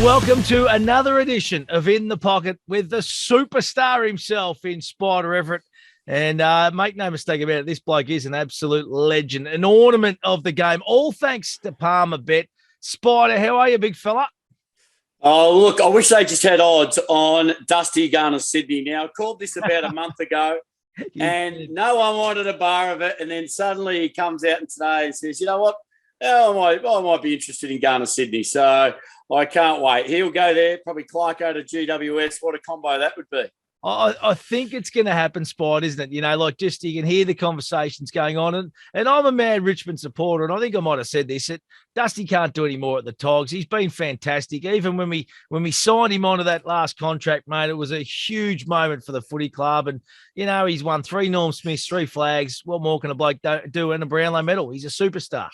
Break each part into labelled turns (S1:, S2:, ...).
S1: Welcome to another edition of In the Pocket with the superstar himself in Spida Everitt. And make no mistake about it, this bloke is an absolute legend, an ornament of the game, all thanks to Palmer Bet. Spida, how are you, big fella?
S2: Oh, look, I wish they just had odds on Dusty going to Sydney. Now, I called this about a month ago, and no one wanted a bar of it. And then suddenly he comes out today and says, you know what? I might be interested in going to Sydney. So I can't wait. He'll go there, probably Clarko to GWS. What a combo that would be.
S1: I think it's going to happen, Spide, isn't it? You know, like just you can hear the conversations going on. And I'm a mad Richmond supporter, and I think I might have said this, that Dusty can't do any more at the Togs. He's been fantastic. Even when we signed him onto that last contract, mate, it was a huge moment for the footy club. And, you know, he's won 3 Norm Smiths, 3 flags. What more can a bloke do in a Brownlow medal? He's a superstar.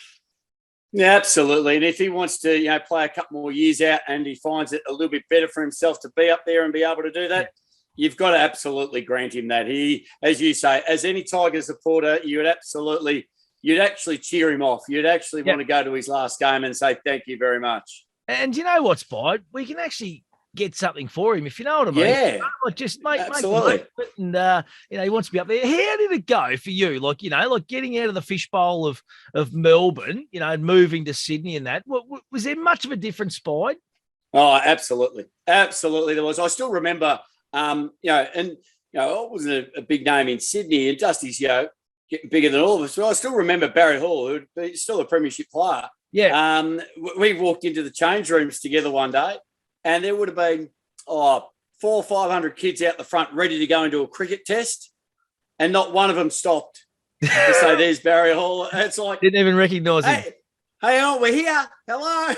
S2: Yeah, absolutely. And if he wants to, you know, play a couple more years out and he finds it a little bit better for himself to be up there and be able to do that, you've got to absolutely grant him that. He, as you say, as any Tigers supporter, you'd actually cheer him off. You'd actually want to go to his last game and say, thank you very much.
S1: And you know what, Spide? We can actually get something for him, if you know what I mean.
S2: Yeah.
S1: Like just make
S2: absolutely.
S1: And, you know, he wants to be up there. How did it go for you? Like, you know, like getting out of the fishbowl of Melbourne, you know, and moving to Sydney and that. Was there much of a difference, Spide?
S2: Oh, absolutely. Absolutely there was. I still remember, you know, and, you know, it wasn't a big name in Sydney, and Dusty's, you know, getting bigger than all of us. But I still remember Barry Hall, who's still a premiership player.
S1: Yeah.
S2: We walked into the change rooms together one day, and there would have been 400 or 500 kids out the front ready to go into a cricket test, and not one of them stopped to say, there's Barry Hall. It's like...
S1: Didn't even recognise him.
S2: Hey, aren't we here? Hello.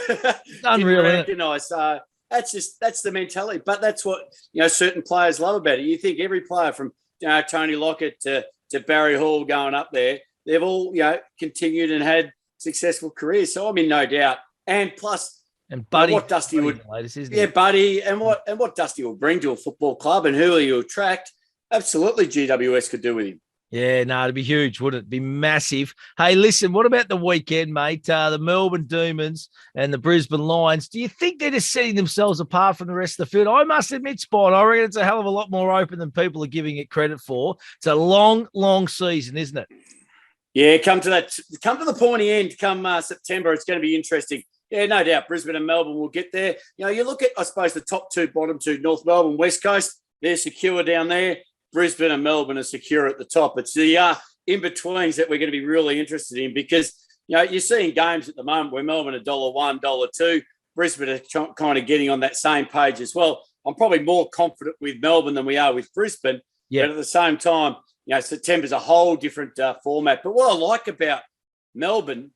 S1: Unreal.
S2: Didn't recognise. So that's the mentality. But that's what, you know, certain players love about it. You think every player from, you know, Tony Lockett to Barry Hall going up there, they've all, you know, continued and had successful careers. So I'm in no doubt. And plus...
S1: And Buddy,
S2: what Dusty would,
S1: latest,
S2: Buddy, and what Dusty will bring to a football club and who he'll attract, absolutely GWS could do with him.
S1: Yeah, no, it'd be huge, wouldn't it? It'd be massive. Hey, listen, what about the weekend, mate? The Melbourne Demons and the Brisbane Lions. Do you think they're just setting themselves apart from the rest of the field? I must admit, Spot, I reckon it's a hell of a lot more open than people are giving it credit for. It's a long, long season, isn't it?
S2: Yeah, come to the pointy end come September. It's going to be interesting. Yeah, no doubt. Brisbane and Melbourne will get there. You know, you look at, I suppose, the top 2, bottom 2, North Melbourne, West Coast, they're secure down there. Brisbane and Melbourne are secure at the top. It's the in-betweens that we're going to be really interested in because, you know, you're seeing games at the moment where Melbourne are $1, $2. Brisbane are kind of getting on that same page as well. I'm probably more confident with Melbourne than we are with Brisbane. Yeah. But at the same time, you know, September's a whole different format. But what I like about Melbourne,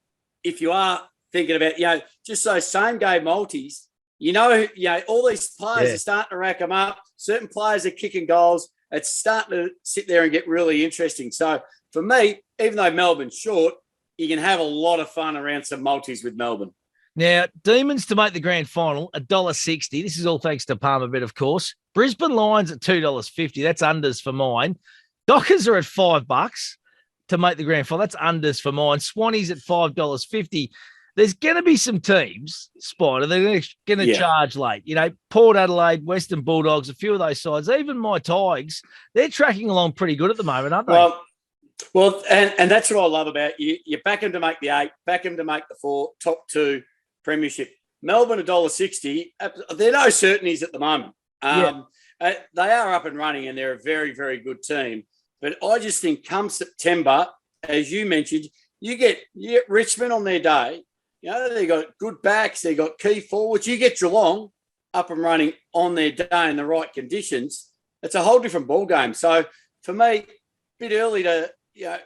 S2: if you are thinking about, you know, just those same game multis, you know, all these players are starting to rack them up. Certain players are kicking goals. It's starting to sit there and get really interesting. So for me, even though Melbourne's short, you can have a lot of fun around some multis with Melbourne.
S1: Now, Demons to make the grand final, $1.60. This is all thanks to Palmer Bet, of course. Brisbane Lions at $2.50. That's unders for mine. Dockers are at $5 to make the grand final. That's unders for mine. Swannies at $5.50. There's going to be some teams, Spider, they're going to charge late. You know, Port Adelaide, Western Bulldogs, a few of those sides, even my Tigers, they're tracking along pretty good at the moment, aren't they?
S2: Well, and that's what I love about you. You back them to make the 8, back them to make the 4, top 2 premiership. Melbourne, $1.60. They're no certainties at the moment. They are up and running and they're a very, very good team. But I just think come September, as you mentioned, you get Richmond on their day. You know, they got good backs, they got key forwards. You get Geelong up and running on their day in the right conditions. It's a whole different ball game. So for me, a bit early to, you know,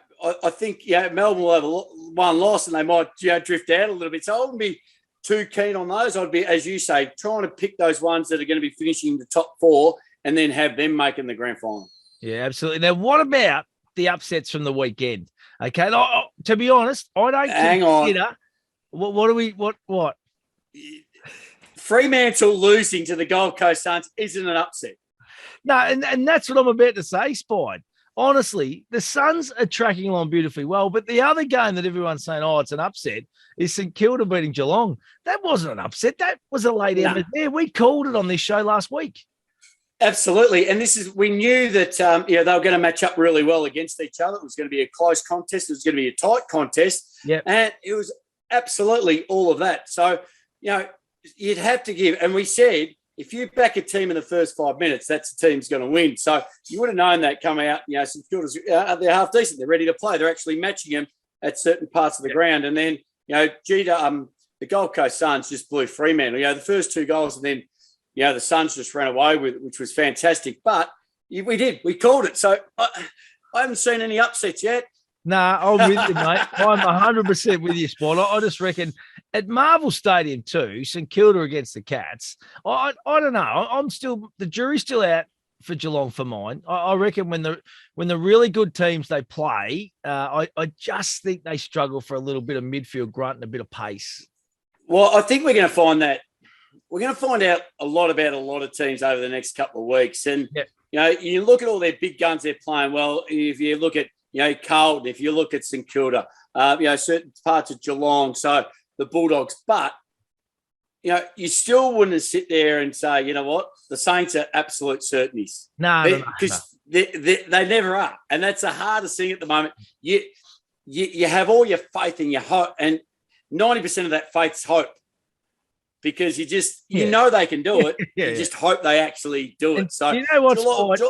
S2: I think, Melbourne will have one loss and they might, drift out a little bit. So I wouldn't be too keen on those. I'd be, as you say, trying to pick those ones that are going to be finishing the top 4 and then have them making the grand final.
S1: Yeah, absolutely. Now, what about the upsets from the weekend? Okay, to be honest, I don't consider. What?
S2: Fremantle losing to the Gold Coast Suns isn't an upset.
S1: No, and that's what I'm about to say, Spide. honestly, the Suns are tracking along beautifully well. But the other game that everyone's saying, oh, it's an upset, is St Kilda beating Geelong. That wasn't an upset. That was a late
S2: No.
S1: there. We called it on this show last week.
S2: Absolutely. And we knew that, they were going to match up really well against each other. It was going to be a close contest. It was going to be a tight contest.
S1: Yeah.
S2: And it was absolutely all of that. So, you'd have to give, and we said, if you back a team in the first 5 minutes, that's the team's going to win. So you would have known that coming out, St Kilda's, they're half decent. They're ready to play. They're actually matching them at certain parts of the ground. And then, the Gold Coast Suns just blew Fremantle. The first 2 goals, and then, the Suns just ran away with it, which was fantastic. But we did. We called it. So I haven't seen any upsets yet.
S1: Nah, I'm with you, mate. I'm 100% with you, Spot. I just reckon at Marvel Stadium too, St Kilda against the Cats, I don't know. The jury's still out for Geelong for mine. I reckon when the really good teams they play, I just think they struggle for a little bit of midfield grunt and a bit of pace.
S2: Well, I think we're going to find that. We're going to find out a lot about a lot of teams over the next couple of weeks. And, you look at all their big guns they're playing. Well, if you look at, Carlton, if you look at St Kilda, certain parts of Geelong, so the Bulldogs. But, you still wouldn't sit there and say, you know what, the Saints are absolute certainties.
S1: No.
S2: Because they never are. And that's the hardest thing at the moment. You have all your faith and your hope, and 90% of that faith's hope. Because you know they can do it. You just hope they actually do it.
S1: And
S2: so
S1: you know what's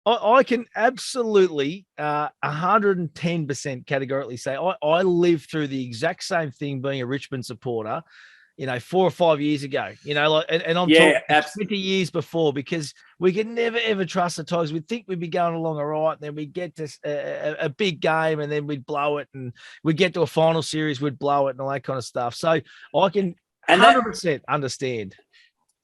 S1: I can absolutely 110% categorically say I lived through the exact same thing being a Richmond supporter, 4 or 5 years ago, and I'm talking 20 years before, because we could never, ever trust the Tigers. We'd think we'd be going along all right, and then we'd get to a big game, and then we'd blow it, and we'd get to a final series, we'd blow it, and all that kind of stuff. So I can 100% understand.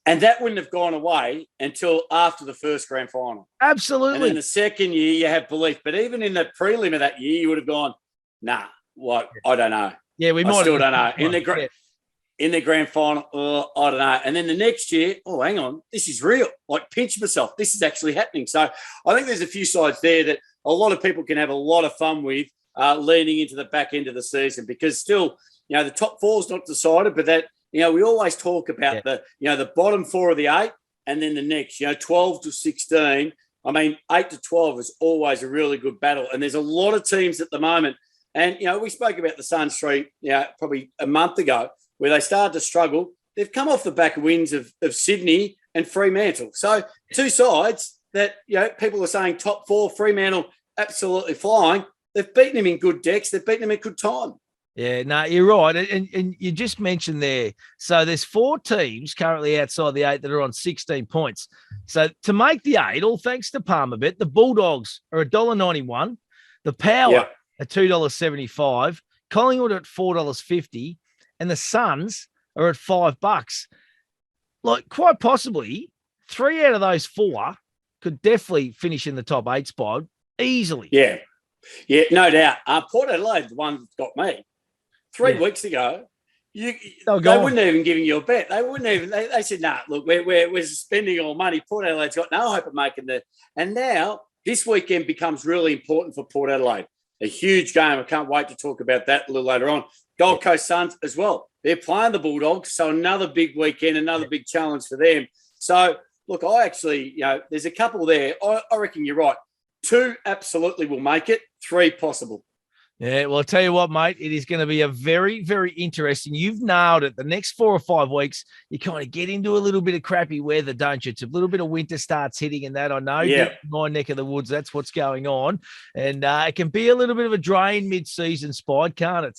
S2: And that wouldn't have gone away until after the first grand final.
S1: Absolutely.
S2: And in the second year, you have belief. But even in the prelim of that year, you would have gone, nah, what? I don't know.
S1: Yeah, we might.
S2: I still don't know. In the grand final, I don't know. And then the next year, hang on, this is real. Like, pinch myself. This is actually happening. So I think there's a few sides there that a lot of people can have a lot of fun with leading into the back end of the season, because still, the top 4 is not decided, but that, we always talk about the bottom 4 of the 8, and then the next, 12 to 16. I mean, 8 to 12 is always a really good battle. And there's a lot of teams at the moment. And, we spoke about the Suns probably a month ago, where they started to struggle. They've come off the back wins of Sydney and Fremantle. So 2 sides that, people are saying top 4, Fremantle absolutely flying. They've beaten them in good decks. They've beaten them in good time.
S1: Yeah, no, you're right. And you just mentioned there, so there's 4 teams currently outside the 8 that are on 16 points. So to make the 8, all thanks to Palmerbet, the Bulldogs are $1.91, the Power at $2.75, Collingwood at $4.50, and the Suns are at $5. Like, quite possibly, 3 out of those 4 could definitely finish in the top 8 spot easily.
S2: Yeah, no doubt. Port Adelaide, the one that got me. 3 weeks ago, they wouldn't even give you a bet. They wouldn't even. They said, "Nah, look, we're spending all money. Port Adelaide's got no hope of making the." And now this weekend becomes really important for Port Adelaide. A huge game. I can't wait to talk about that a little later on. Gold Coast Suns as well. They're playing the Bulldogs, so another big weekend, another big challenge for them. So look, I actually, there's a couple there. I reckon you're right. 2 absolutely will make it. 3 possible.
S1: Yeah, well, I'll tell you what, mate, it is going to be a very, very interesting. You've nailed it. The next 4 or 5 weeks, you kind of get into a little bit of crappy weather, don't you? It's a little bit of winter starts hitting and that. I know my neck of the woods, that's what's going on. And it can be a little bit of a drain mid-season, Spide, can't it?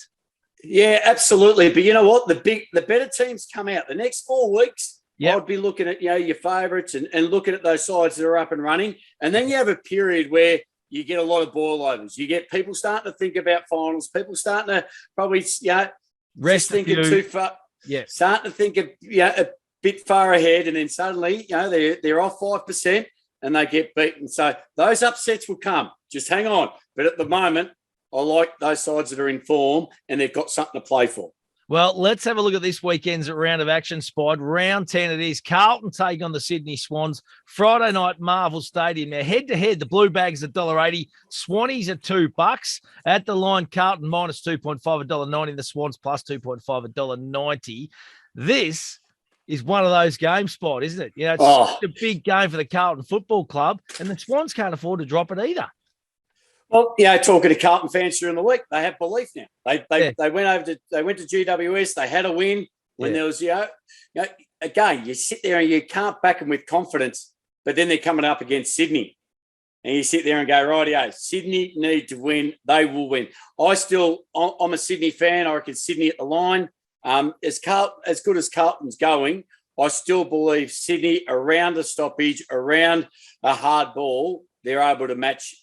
S2: Yeah, absolutely. But you know what? The better teams come out. The next 4 weeks, I'd be looking at, your favourites and looking at those sides that are up and running. And then you have a period where you get a lot of boilovers. You get people starting to think about finals. People starting to probably,
S1: rest
S2: thinking too far.
S1: Yeah,
S2: starting to think of, a bit far ahead, and then suddenly, they're off 5% and they get beaten. So those upsets will come. Just hang on. But at the moment, I like those sides that are in form and they've got something to play for.
S1: Well, let's have a look at this weekend's round of action, Spide. Round 10 it is. Carlton take on the Sydney Swans. Friday night, Marvel Stadium. Now, head-to-head, the Blue Bags at $1.80. Swannies at $2. At the line, Carlton minus 2.5, $1.90. The Swans plus 2.5, $1.90. This is one of those game Spide, isn't it? It's such a big game for the Carlton Football Club, and the Swans can't afford to drop it either.
S2: Well, talking to Carlton fans during the week, they have belief now. They went to GWS. They had a win when there was again. You sit there and you can't back them with confidence, but then they're coming up against Sydney, and you sit there and go, rightio, Sydney need to win. They will win. I'm a Sydney fan. I reckon Sydney at the line. As good as Carlton's going, I still believe Sydney around a stoppage, around a hard ball, they're able to match,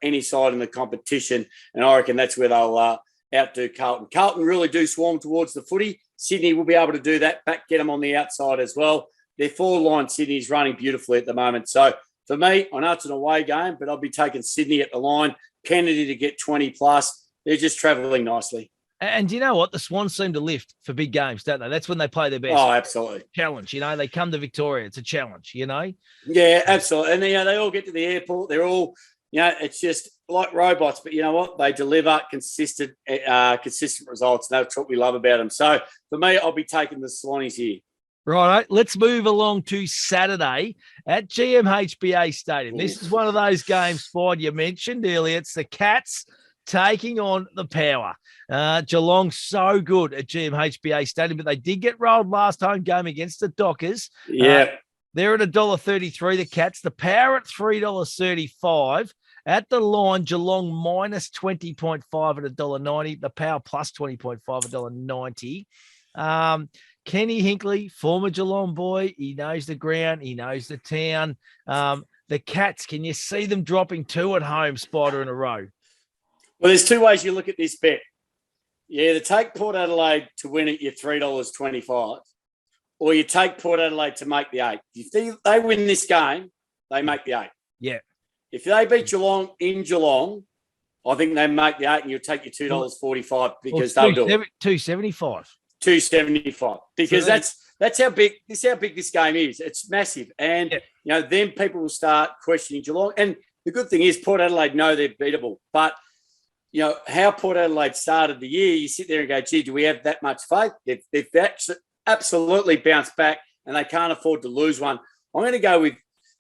S2: any side in the competition, and I reckon that's where they'll outdo Carlton. Carlton really do swarm towards the footy. Sydney will be able to do that, get them on the outside as well. Their four-line Sydney's running beautifully at the moment. So for me, I know it's an away game, but I'll be taking Sydney at the line. Kennedy to get 20+. They're just travelling nicely.
S1: And you know what? The Swans seem to lift for big games, don't they? That's when they play their best.
S2: Oh, absolutely.
S1: Challenge, they come to Victoria. It's a challenge,
S2: Yeah, absolutely. And, they all get to the airport. They're all, it's just like robots. But you know what? They deliver consistent results. That's what we love about them. So for me, I'll be taking the Swannies here.
S1: Right, let's move along to Saturday at GMHBA Stadium. This is one of those games, Spide, you mentioned earlier. It's the Cats taking on the Power. Geelong so good at GMHBA Stadium, but they did get rolled last home game against the Dockers.
S2: Yeah.
S1: They're at $1.33, the Cats. The Power at $3.35. At the line, Geelong minus 20.5 at $1.90. The Power plus 20.5 at $1.90. Kenny Hinkley, former Geelong boy, he knows the ground, he knows the town. The Cats, can you see them dropping 2 at home, Spider, in a row?
S2: Well, there's 2 ways you look at this bet. You either take Port Adelaide to win at your $3.25, or you take Port Adelaide to make the 8. If they win this game, they make the 8.
S1: Yeah.
S2: If they beat Geelong in Geelong, I think they make the 8, and you'll take your $2.45 because they'll do it.
S1: $2.75.
S2: $2.75 because that's how big this game is. It's massive, and then people will start questioning Geelong. And the good thing is Port Adelaide know they're beatable, but how Port Adelaide started the year, you sit there and go, gee, do we have that much faith? They've absolutely bounced back, and they can't afford to lose one. I'm going to go with,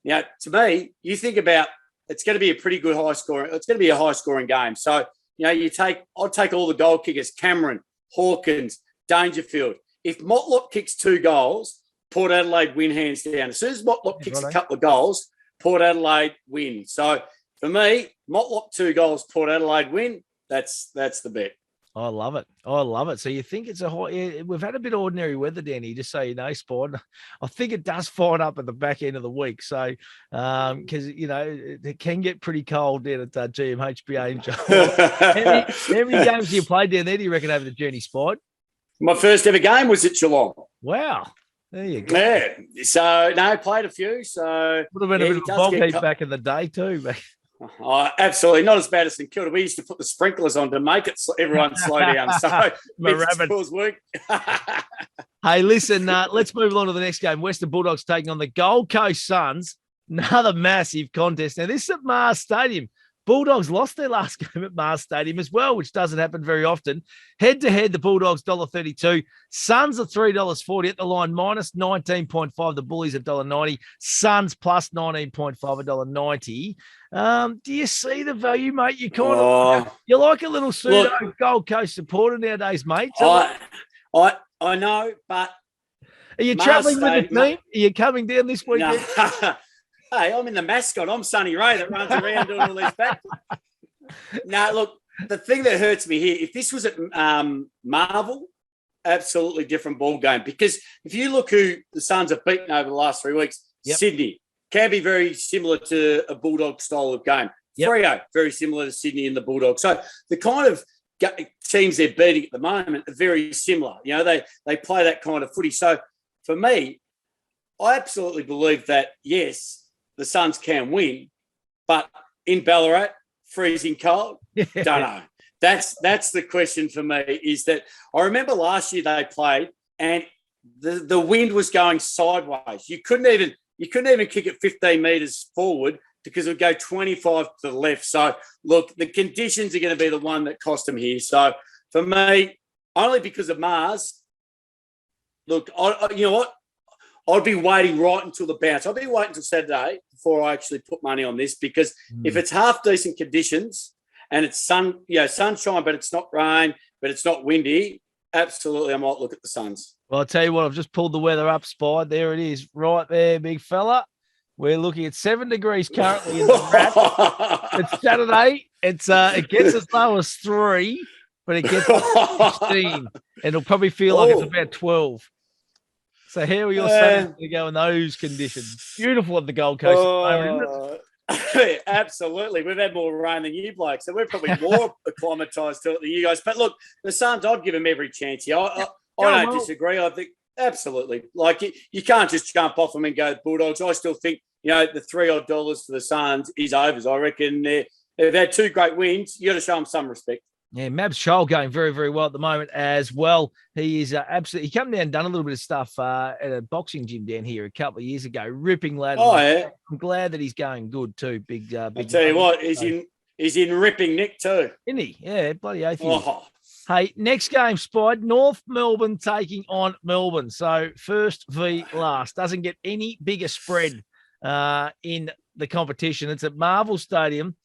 S2: to me, you think about it's going to be a pretty good high scoring. It's going to be a high scoring game. So, I'll take all the goal kickers, Cameron, Hawkins, Dangerfield. If Motlop kicks 2 goals, Port Adelaide win hands down. As soon as Motlop kicks a couple of goals, Port Adelaide win. So for me, Motlop 2 goals, Port Adelaide win. That's the bet.
S1: I love it. So you think it's we've had a bit of ordinary weather down here, just so you know, Sport. I think it does fire up at the back end of the week. So, because, it can get pretty cold down at GMHBA. How many games do you played down there, do you reckon, over the journey, Sport?
S2: My first ever game was at Geelong.
S1: Wow. There you go.
S2: Yeah. So, no, played a few. So
S1: would have been a bit of a bog heat back in the day too. But...
S2: Oh, absolutely. Not as bad as St Kilda. We used to put the sprinklers on to make it everyone slow down. So it's work.
S1: Hey, listen, let's move on to the next game. Western Bulldogs taking on the Gold Coast Suns. Another massive contest. Now, this is at Mars Stadium. Bulldogs lost their last game at Mars Stadium as well, which doesn't happen very often. Head-to-head, the Bulldogs $1.32. Suns are $3.40 at the line, minus 19.5. The Bullies at $1.90. Suns plus 19.5 at $1.90. Do you see the value, mate? You like a little pseudo Gold Coast supporter nowadays, mate.
S2: I know, but
S1: are you travelling with the team? Are you coming down this weekend?
S2: No. Hey, I'm in the mascot. I'm Sonny Ray that runs around doing all these back. No, look, the thing that hurts me here, if this was at Marvel, absolutely different ball game. Because if you look who the Suns have beaten over the last 3 weeks, Sydney can be very similar to a Bulldog style of game. Freo, very similar to Sydney and the Bulldogs. So the kind of teams they're beating at the moment are very similar. They play that kind of footy. So for me, I absolutely believe that, yes, the Suns can win, but in Ballarat, freezing cold, don't know. That's the question for me. Is that I remember last year they played and the wind was going sideways. You couldn't even kick it 15 metres forward because it would go 25 to the left. So look, the conditions are going to be the one that cost them here. So for me, only because of Mars. Look, you know what? I'd be waiting right until the bounce. I'd be waiting until Saturday before I actually put money on this, because if it's half decent conditions and it's sunshine, but it's not rain, but it's not windy, absolutely, I might look at the Suns.
S1: Well, I'll tell you what, I've just pulled the weather up, Spide. There it is, right there, big fella. We're looking at 7 degrees currently in the wrap. It's Saturday. It gets as low as 3, but it gets up to 16. And it'll probably feel like it's about 12. So how are your Saturdays going to go in those conditions? Beautiful at the Gold Coast at the moment, isn't it?
S2: Absolutely. We've had more rain than you blokes, so we're probably more acclimatised to it than you guys. But look, the Suns, I'd give them every chance here. I don't disagree. I think absolutely. Like you can't just jump off them and go Bulldogs. I still think, the $3 for the Suns is overs. I reckon they've had 2 great wins. You got to show them some respect.
S1: Yeah, Mabs Scholl going very, very well at the moment as well. He is absolutely. He come down and done a little bit of stuff at a boxing gym down here a couple of years ago. Ripping lad.
S2: Oh yeah,
S1: I'm glad that he's going good too. Big.
S2: I tell you what, he's in ripping nick too,
S1: isn't he? Yeah, bloody oath. Hey, next game, Spide. North Melbourne taking on Melbourne. So first v last. Doesn't get any bigger spread in the competition. It's at Marvel Stadium.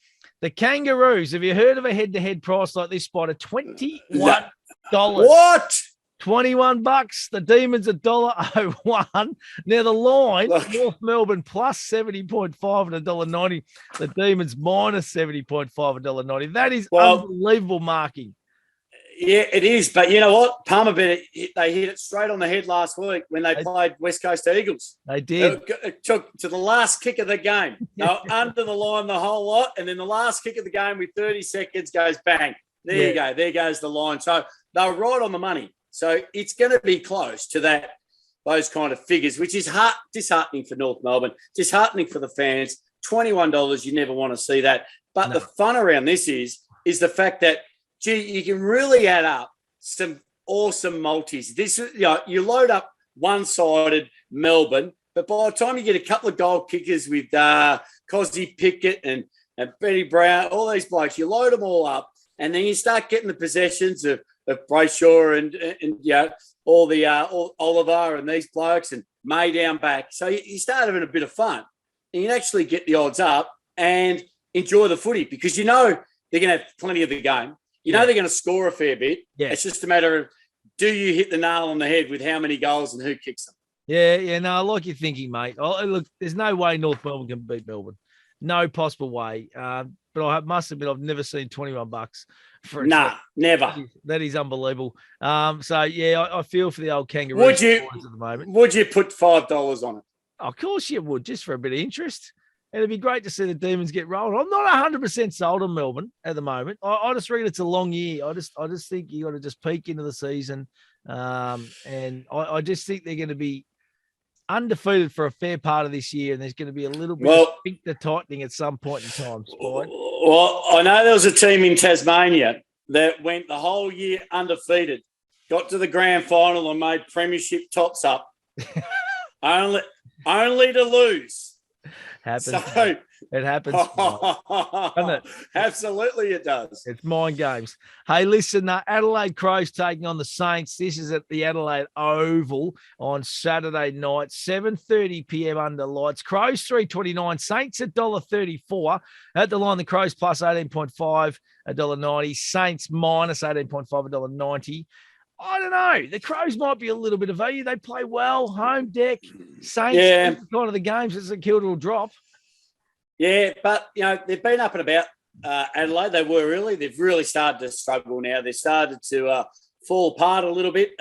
S1: The Kangaroos, have you heard of a head-to-head price like this, Spider? $21.
S2: What?
S1: $21. The Demons $1.01. Now the line, North Melbourne plus 70.5 at $1.90. The Demons minus 70.5 at $1.90. That is unbelievable marking.
S2: Yeah, it is. But you know what? Palmerbet, they hit it straight on the head last week when they played West Coast Eagles.
S1: They did.
S2: It took to the last kick of the game. They were under the line the whole lot, and then the last kick of the game with 30 seconds goes bang. There you go. There goes the line. So they were right on the money. So it's going to be close to those kind of figures, which is disheartening for North Melbourne, disheartening for the fans. $21, you never want to see that. But the fun around this is the fact that, you can really add up some awesome multis. This, you load up one-sided Melbourne, but by the time you get a couple of goal kickers with Cosy Pickett and Benny Brown, all these blokes, you load them all up, and then you start getting the possessions of Brayshaw and all Oliver and these blokes and May down back. So you start having a bit of fun, and you can actually get the odds up and enjoy the footy, because they're going to have plenty of the game. They're going to score a fair bit. Yeah. It's just a matter of, do you hit the nail on the head with how many goals and who kicks them? Yeah,
S1: no, I like your thinking, mate. Look, there's no way North Melbourne can beat Melbourne. No possible way. But I must admit, I've never seen $21 for it.
S2: Nah, never.
S1: That is unbelievable. I feel for the old Kangaroos at the moment.
S2: Would you put $5 on it?
S1: Of course you would, just for a bit of interest. And it'd be great to see the Demons get rolled. I'm not 100% sold on Melbourne at the moment. I just reckon it's a long year. I just think you got to just peek into the season. And I just think they're going to be undefeated for a fair part of this year, and there's going to be a little bit of sphincter tightening at some point in time. Spide.
S2: Well, I know there was a team in Tasmania that went the whole year undefeated, got to the grand final and made premiership tops up, only to lose.
S1: Happens. So, it happens. Doesn't it?
S2: Absolutely it does.
S1: It's mind games. Hey, listen, Adelaide Crows taking on the Saints. This is at the Adelaide Oval on Saturday night, 7:30 p.m. under lights. Crows $3.29, Saints $1.34. At the line, the Crows plus 18.5, $1.90. Saints minus 18.5, $1.90. I don't know. The Crows might be a little bit of value. They play well, home deck. Saints, kind of the games. It's a kill to drop.
S2: Yeah, but, they've been up and about Adelaide. They were really. They've really started to struggle now. They've started to fall apart a little bit.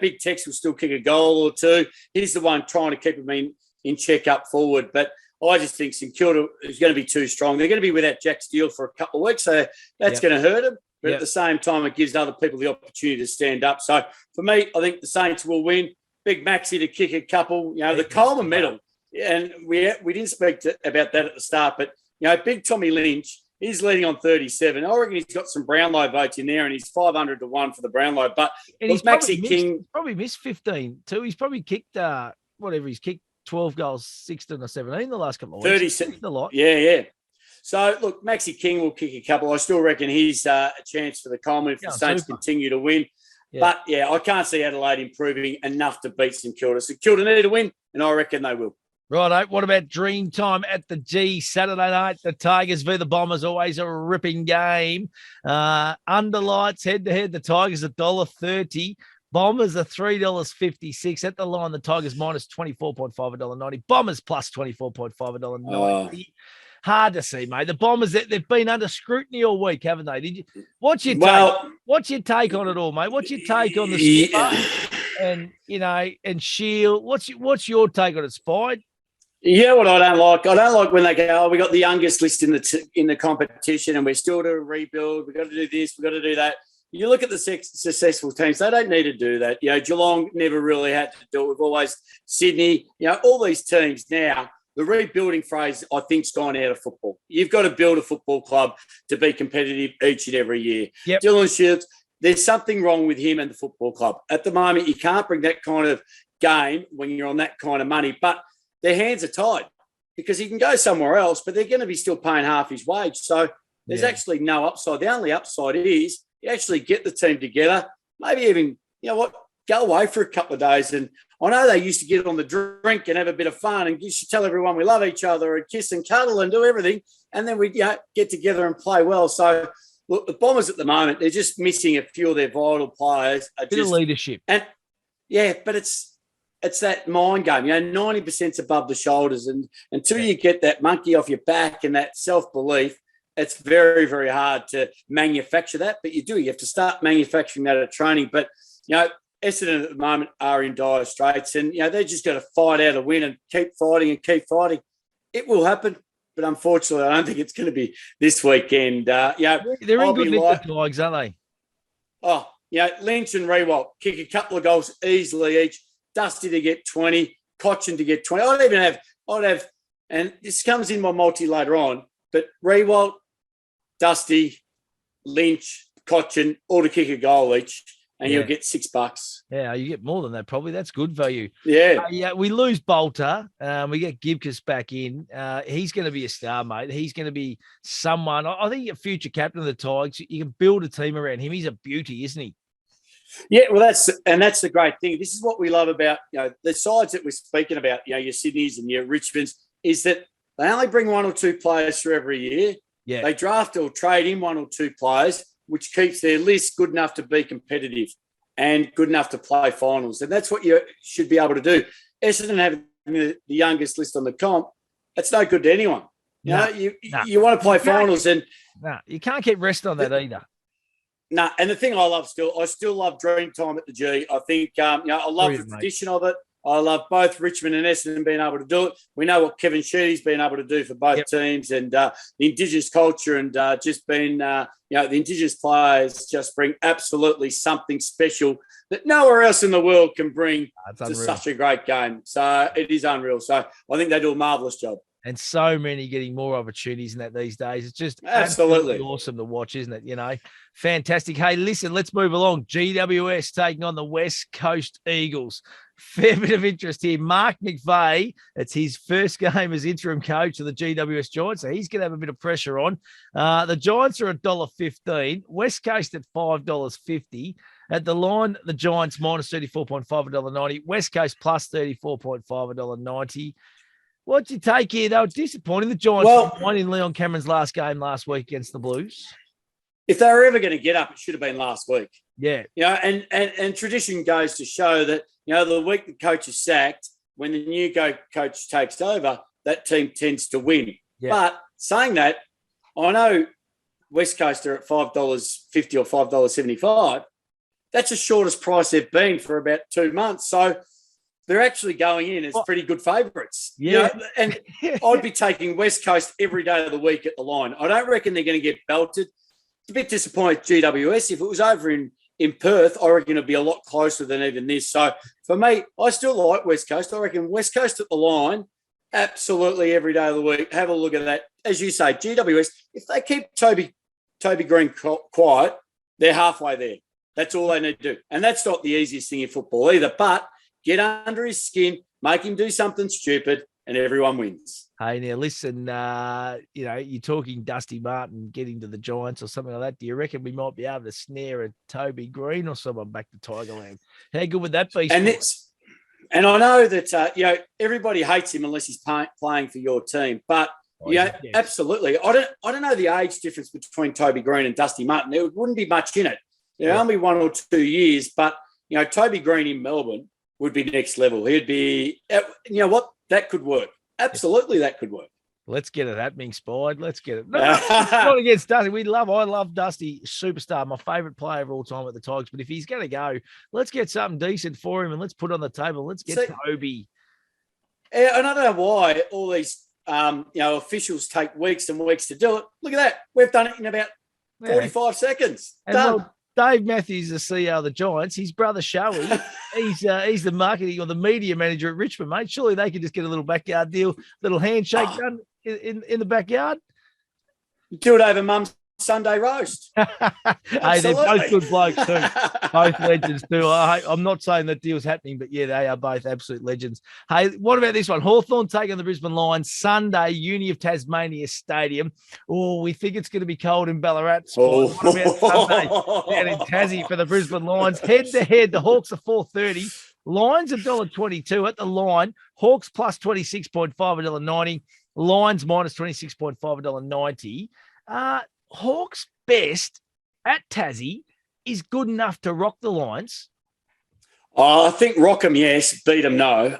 S2: Big Tex will still kick a goal or two. He's the one trying to keep them in check up forward. But I just think St Kilda is going to be too strong. They're going to be without Jack Steele for a couple of weeks, so that's going to hurt them. But at the same time, it gives other people the opportunity to stand up. So for me, I think the Saints will win. Big Maxi to kick a couple. The Coleman medal, and we didn't speak about that at the start, but Big Tommy Lynch, He's leading on 37. I reckon he's got some Brownlow votes in there, and he's 500 to 1 for the Brownlow. But
S1: and he's probably missed 15 too. He's probably kicked he's kicked 12 goals, 16 or 17 the last couple of weeks.
S2: 30,
S1: a lot.
S2: Yeah. So, look, Maxi King will kick a couple. I still reckon he's a chance for the Coleman if the Saints continue to win. Yeah. But, I can't see Adelaide improving enough to beat St Kilda. St Kilda need to win, and I reckon they will.
S1: Righto. What about Dream Time at the G Saturday night? The Tigers v the Bombers, always a ripping game. Under lights, head-to-head, the Tigers $1.30. Bombers are $3.56. At the line, the Tigers minus 24.5, $1.90. Bombers plus 24.5, $1.90. Hard to see, mate. The Bombers, they've been under scrutiny all week, haven't they? What's your take on it all, mate? What's your take on the skipper and Shield? What's your take on it, Spide?
S2: Yeah, what I don't like when they go, we got the youngest list in the competition and we're still to rebuild. We've got to do this, we've got to do that. You look at the successful teams, they don't need to do that. Geelong never really had to do it. We've always, Sydney, all these teams now, the rebuilding phrase, I think, has gone out of football. You've got to build a football club to be competitive each and every year.
S1: Yep.
S2: Dylan Shields, there's something wrong with him and the football club. At the moment, you can't bring that kind of game when you're on that kind of money, but their hands are tied because he can go somewhere else, but they're going to be still paying half his wage. So there's actually no upside. The only upside is you actually get the team together, maybe even, go away for a couple of days. And I know they used to get on the drink and have a bit of fun and used to tell everyone we love each other and kiss and cuddle and do everything. And then we get together and play well. So, look, the Bombers at the moment, they're just missing a few of their vital players.
S1: Bit of leadership.
S2: And, but it's that mind game. 90%'s above the shoulders. And until you get that monkey off your back and that self-belief, it's very, very hard to manufacture that. But you do. You have to start manufacturing that at training. But, Essendon at the moment are in dire straits and, they're just going to fight out a win and keep fighting and keep fighting. It will happen, but unfortunately, I don't think it's going to be this weekend. They're
S1: in good nick, the Tigers, aren't they?
S2: Oh, Lynch and Rewalt kick a couple of goals easily each. Dusty to get 20, Cochin to get 20. I'd have, and this comes in my multi later on, but Rewalt, Dusty, Lynch, Cochin, all to kick a goal each. And you'll get $6.
S1: Yeah, you get more than that probably. That's good value.
S2: Yeah.
S1: We lose Bolter. We get Gibcus back in. He's going to be a star, mate. He's going to be someone. I think a future captain of the Tigers. You can build a team around him. He's a beauty, isn't he?
S2: Yeah, well, that's the great thing. This is what we love about the sides that we're speaking about. Your Sydneys and your Richmonds is that they only bring one or two players through every year.
S1: Yeah,
S2: they draft or trade in one or two players, which keeps their list good enough to be competitive and good enough to play finals. And that's what you should be able to do. Essendon having the youngest list on the comp, that's no good to anyone. You want to play finals and...
S1: No, you can't keep resting on that either.
S2: No, and the thing I still love Dream Time at the G. I think, I love the tradition of it. I love both Richmond and Essendon being able to do it. We know what Kevin Sheedy's been able to do for both teams and the Indigenous culture and just being, the Indigenous players just bring absolutely something special that nowhere else in the world can bring to such a great game. So it is unreal. So I think they do a marvellous job.
S1: And so many getting more opportunities in that these days. It's just
S2: absolutely
S1: awesome to watch, isn't it? Fantastic. Hey, listen, let's move along. GWS taking on the West Coast Eagles. Fair bit of interest here. Mark McVeigh, it's his first game as interim coach of the GWS Giants, so he's going to have a bit of pressure on. The Giants are $1.15. West Coast at $5.50. At the line, the Giants minus 34.5, $1.90. West Coast plus 34.5, $1.90. What'd you take here? They were disappointing. The Giants won in Leon Cameron's last game last week against the Blues.
S2: If they were ever going to get up, it should have been last week.
S1: Yeah.
S2: And tradition goes to show that, the week the coach is sacked, when the new coach takes over, that team tends to win. Yeah. But saying that, I know West Coast are at $5.50 or $5.75. That's the shortest price they've been for about 2 months. So they're actually going in as pretty good favourites.
S1: Yeah.
S2: And I'd be taking West Coast every day of the week at the line. I don't reckon they're going to get belted. It's a bit disappointed GWS. If it was over in Perth, I reckon it'd be a lot closer than even this. So for me, I still like West Coast. I reckon West Coast at the line Absolutely every day of the week. Have a look at that. As you say, GWS, if they keep Toby Green quiet, they're halfway there. That's all they need to do. And that's not the easiest thing in football either. But get under his skin, make him do something stupid, and everyone wins.
S1: Hey, now listen, you're talking Dusty Martin getting to the Giants or something like that. Do you reckon we might be able to snare a Toby Green or someone back to Tigerland? How good would that be?
S2: And I know that everybody hates him unless he's playing for your team. But absolutely, I don't know the age difference between Toby Green and Dusty Martin. There wouldn't be much in it. Only 1 or 2 years. But Toby Green in Melbourne would be next level. He'd be, that could work. Absolutely, that could work.
S1: Let's get it happening, Spide. Let's get it. No, not against Dusty. I love Dusty, superstar, my favourite player of all time at the Tigers. But if he's going to go, let's get something decent for him and let's put it on the table. Let's get Toby.
S2: And I don't know why all these officials take weeks and weeks to do it. Look at that. We've done it in about 45 seconds. Done.
S1: Well, Dave Matthews, the CEO of the Giants, his brother Showy, he's the marketing or the media manager at Richmond, mate. Surely they could just get a little backyard deal, little handshake done in the backyard.
S2: Do it over Mum's Sunday roast.
S1: Hey, they're both good blokes too. Both legends too. I'm not saying that deal's happening, but yeah, they are both absolute legends. Hey, what about this one? Hawthorn take on the Brisbane Lions Sunday, Uni of Tasmania Stadium. Oh, we think it's going to be cold in Ballarat. What about Sunday down in Tassie for the Brisbane Lions? Head to head, the Hawks are 4.30. Lions $1.22 at the line. Hawks plus 26.5 $1.90. Lions minus 26.5 $1.90. Hawks best at Tassie is good enough to rock the Lions.
S2: I think rock them, yes. Beat them, no.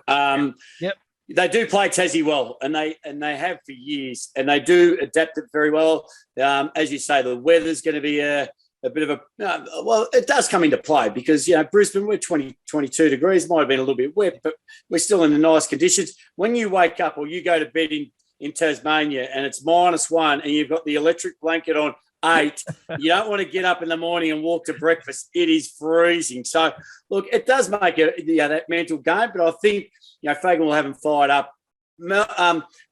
S1: Yep.
S2: They do play Tassie well, and they have for years, and they do adapt it very well. As you say, the weather's going to be a bit of it does come into play because, Brisbane, we're 22 degrees, might have been a little bit wet, but we're still in the nice conditions. When you wake up or you go to bed in Tasmania and it's -1 and you've got the electric blanket on 8, you don't want to get up in the morning and walk to breakfast. It is freezing. So, look, it does make that mental game, but I think, Fagan will have them fired up.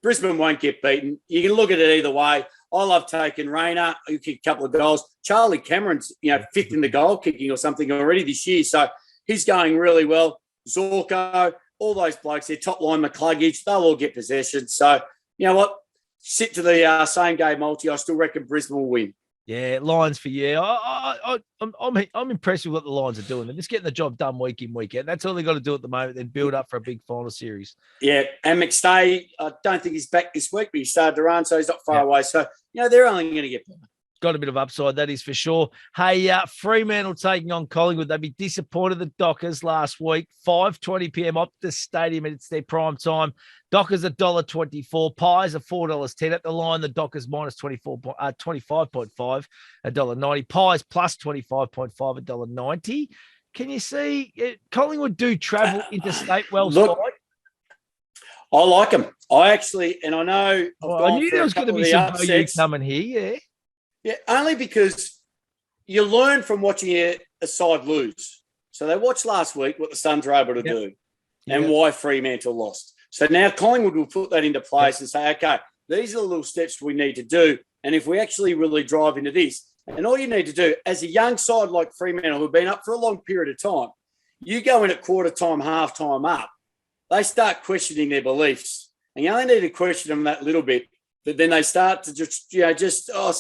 S2: Brisbane won't get beaten. You can look at it either way. I love taking Rayner, who kicked a couple of goals. Charlie Cameron's, 5th in the goal kicking or something already this year. So he's going really well. Zorko, all those blokes, their top line, McCluggage, they'll all get possession. So, you know what? Sit to the same game multi. I still reckon Brisbane will win.
S1: Yeah, Lions for you. I'm impressed with what the Lions are doing. They're just getting the job done week in, week out. That's all they got to do at the moment. Then build up for a big final series. Yeah,
S2: and McStay, I don't think he's back this week, but he started to run, so he's not far away. So, they're only going to get better.
S1: Got a bit of upside, that is for sure. Hey, Fremantle taking on Collingwood. They'd be disappointed the Dockers last week. 5:20 p.m. Optus Stadium, and it's their prime time. Dockers $1.24. Pies are $4.10 at the line. The Dockers minus 25.5 $1.90. Pies plus 25.5 $1.90. Can you see Collingwood do travel interstate well?
S2: Look, I like them. I know.
S1: I knew there was going to be some value coming here. Yeah.
S2: Yeah, only because you learn from watching a side lose. So they watched last week what the Suns were able to do and why Fremantle lost. So now Collingwood will put that into place and say, okay, these are the little steps we need to do. And if we actually really drive into this, and all you need to do as a young side like Fremantle who've been up for a long period of time, you go in at quarter time, half time up, they start questioning their beliefs. And you only need to question them that little bit. But then they start to just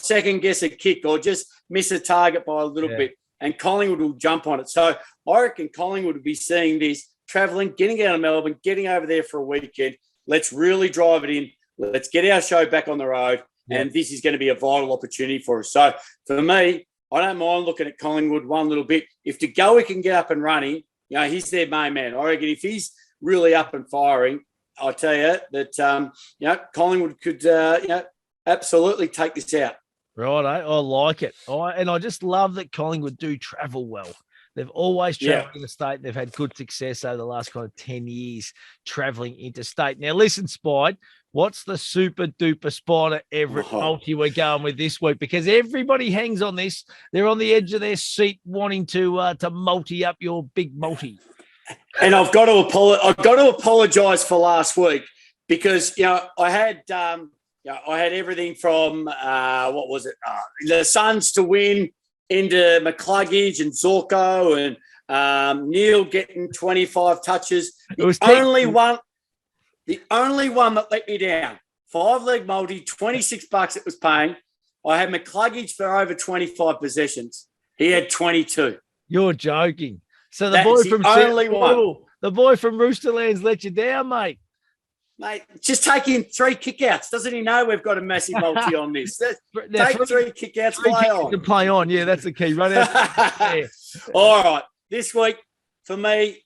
S2: second guess a kick or just miss a target by a little bit, and Collingwood will jump on it. So I reckon Collingwood will be seeing this, travelling, getting out of Melbourne, getting over there for a weekend. Let's really drive it in. Let's get our show back on the road, and this is going to be a vital opportunity for us. So for me, I don't mind looking at Collingwood one little bit. If DeGoey can get up and running, he's their main man. I reckon if he's really up and firing, I tell you that, Collingwood could, absolutely take this out.
S1: Right, I like it. And I just love that Collingwood do travel well. They've always travelled interstate. They've had good success over the last kind of 10 years travelling interstate. Now, listen, Spide, what's the super duper Spida Everitt multi we're going with this week? Because everybody hangs on this. They're on the edge of their seat wanting to multi up your big multi.
S2: And I've got to apologise for last week because I had everything from the Suns to win into McCluggage and Zorko and Neil getting 25 touches. The only one that let me down, 5-leg multi, $26 it was paying. I had McCluggage for over 25 possessions. He had 22.
S1: You're joking. So
S2: the
S1: boy from Roosterlands let you down, mate.
S2: Mate, just take in 3 kickouts. Doesn't he know we've got a massive multi on this? Take 3 kickouts,
S1: play on. Yeah, that's the key. Run out. Yeah.
S2: All right. This week, for me,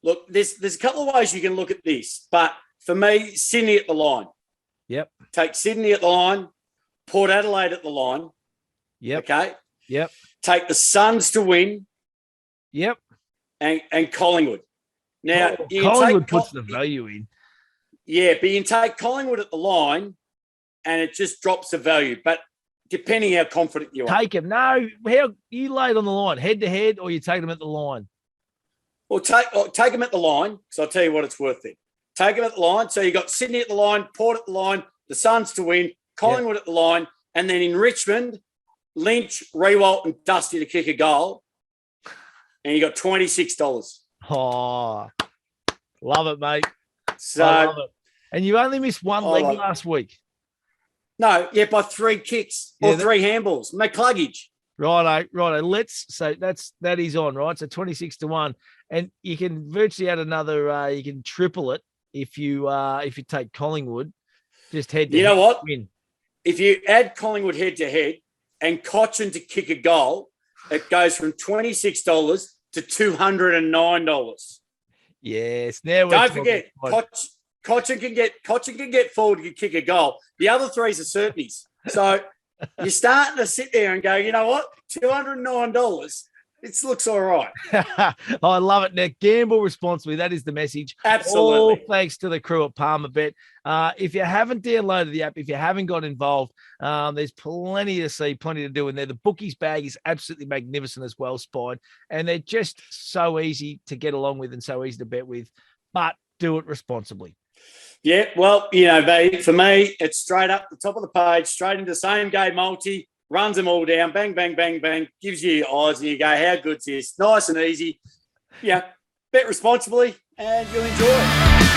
S2: look, there's a couple of ways you can look at this. But for me, Sydney at the line.
S1: Yep.
S2: Take Sydney at the line. Port Adelaide at the line.
S1: Yep.
S2: Okay.
S1: Yep.
S2: Take the Suns to win.
S1: Yep.
S2: And Collingwood. Now,
S1: Collingwood puts the value in.
S2: Yeah, but you can take Collingwood at the line and it just drops the value. But depending how confident you are.
S1: Take him. No, how you laid on the line, head to head, or you take them at the line?
S2: Well, take them at the line, because I'll tell you what it's worth then. Take them at the line. So you got Sydney at the line, Port at the line, the Suns to win, Collingwood at the line, and then in Richmond, Lynch, Rewalt, and Dusty to kick a goal. And you got $26.
S1: Oh, love it, mate.
S2: So,
S1: I love it. And you only missed one leg last week.
S2: No, by 3 kicks or 3 handballs. McCluggage.
S1: Righto. So that is on, right? So 26-1. And you can virtually add another, you can triple it if you take Collingwood. Just head to head.
S2: You know what?
S1: Win.
S2: If you add Collingwood head to head and Cochin to kick a goal, it goes from $26 to $209.
S1: Yes. Now
S2: don't forget, Cochin can get forward to kick a goal. The other 3s are certainties. So you're starting to sit there and go, you know what? $209. It looks all right.
S1: I love it, Nick. Gamble responsibly. That is the message.
S2: Absolutely.
S1: All thanks to the crew at Palmer Bet. If you haven't downloaded the app, if you haven't got involved, there's plenty to see, plenty to do in there. The bookies bag is absolutely magnificent as well, Spide. And they're just so easy to get along with and so easy to bet with. But do it responsibly.
S2: Yeah, well, babe, for me, it's straight up the top of the page, straight into same game multi. Runs them all down, bang, bang, bang, bang, gives you your odds, and you go, how good's this? Nice and easy. Yeah, bet responsibly, and you'll enjoy it.